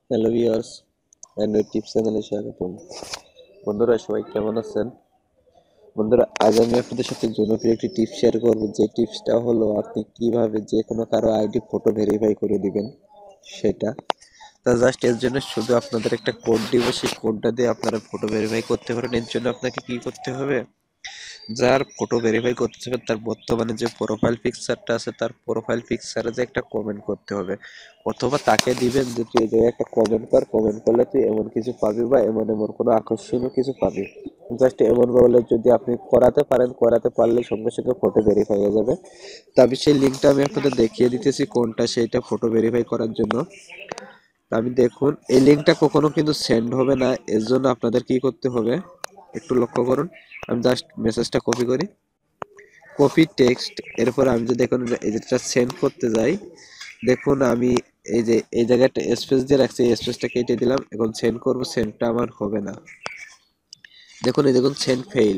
Hello viewers, Android tips চ্যানেলে স্বাগতম। বন্ধুরা সবাই কেমন আছেন? বন্ধুরা আজ আমি আপনাদের সাথে জনপ্রিয় একটি টিপস শেয়ার করব, যে টিপসটা হলো আপনি কিভাবে যে কোনো কারো আইডি ফটো ভেরিফাই করে দিবেন সেটা। তা জাস্ট এর জন্য শুধু আপনাদের একটা কোড দিব, সেই কোডটা দিয়ে আপনারা ফটো ভেরিফাই করতে পারেন। এর জন্য আপনাকে কি করতে হবে, যার ফটো ভেরিফাই করতে হবে তার বর্তমানে যে প্রোফাইল পিকচারটা আছে তার প্রোফাইল পিকচারে যে একটা কমেন্ট করতে হবে, অথবা তাকে দিবেন যে তুই এই জায়গায় একটা কমেন্ট কর, কমেন্ট করলে তুই এমন কিছু পাবি বা এমন এমন কোনো আকর্ষণীয় কিছু পাবি। জাস্ট এমন বলে যদি আপনি করাতে পারেন, করাতে পারলে সঙ্গে সঙ্গে ফটো ভেরিফাই হয়ে যাবে। তা আমি সেই লিঙ্কটা আমি আপনাদের দেখিয়ে দিতেছি কোনটা সেইটা ফটো ভেরিফাই করার জন্য। তা আমি দেখুন, এই লিঙ্কটা কখনো কিন্তু সেন্ড হবে না, এর জন্য আপনাদের কি করতে হবে একটু লক্ষ্য করুন। আমি জাস্ট মেসেজটা কপি করি, কপি টেক্সট, এরপর আমি যদি এখন এটা সেন্ড করতে যাই, দেখুন আমি এই যে এই জায়গাটা স্পেস দিয়ে রাখছি, এই স্পেসটা কেটে দিলাম, এখন সেন্ড করব, সেন্ডটা আমার হবে না। দেখুন এই দেখুন সেন্ড ফেইল।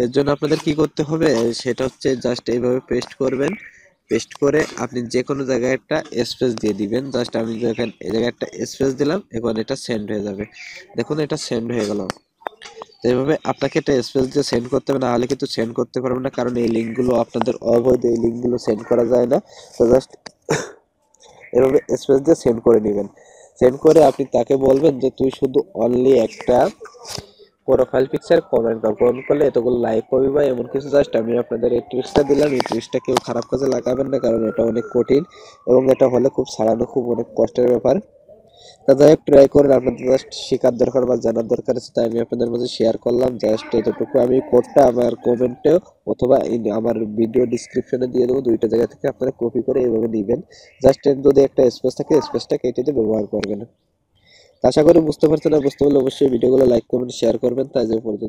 এর জন্য আপনাদের কি করতে হবে, সেটা হচ্ছে জাস্ট এইভাবে পেস্ট করবেন, পেস্ট করে আপনি যে কোনো জায়গায় একটা স্পেস দিয়ে দিবেন। জাস্ট আমি দেখেন এই জায়গায় একটা স্পেস দিলাম, এখন এটা সেন্ড হয়ে যাবে। দেখুন এটা সেন্ড হয়ে গেল। তো এইভাবে আপনাকে একটা স্পেস দিয়ে সেন্ড করতে হবে, না হলে কিন্তু সেন্ড করতে পারবেন না, কারণ এই লিঙ্কগুলো আপনাদের অবৈধ, এই লিঙ্কগুলো সেন্ড করা যায় না। তো জাস্ট এভাবে স্পেস দিয়ে সেন্ড করে নেবেন। সেন্ড করে আপনি তাকে বলবেন যে তুই শুধু অনলি একটা প্রোফাইল পিকচার কমেন্ট কর, কমেন্ট করলে এতগুলো লাইক পাবি বা এমন কিছু। জাস্ট আমি আপনাদের এই ট্রিক্সটা দিলাম, এই ট্রিক্সটা কেউ খারাপ কাজে লাগাবেন না, কারণ এটা অনেক কঠিন এবং এটা হলে খুব সারানো খুব অনেক কষ্টের ব্যাপার। তা যাই হোক, ট্রাই করেন, আপনাদের জাস্ট শেখার দরকার বা জানার দরকার আছে, তাই আমি আপনাদের মাঝে শেয়ার করলাম। জাস্ট এতটুকু, আমি কোডটা আমার কমেন্টে অথবা আমার ভিডিও ডিসক্রিপশনে দিয়ে দেবো, দুইটা জায়গা থেকে আপনারা কপি করে এইভাবে নেবেন। জাস্ট এর যদি একটা স্পেস থাকে, স্পেসটা কেটে দিয়ে ব্যবহার করবেন। আশা করি বুঝতে পারছেন, না বুঝতে পারলে অবশ্যই ভিডিওগুলো লাইক কমেন্ট শেয়ার করবেন। তাই যে পর্যন্ত।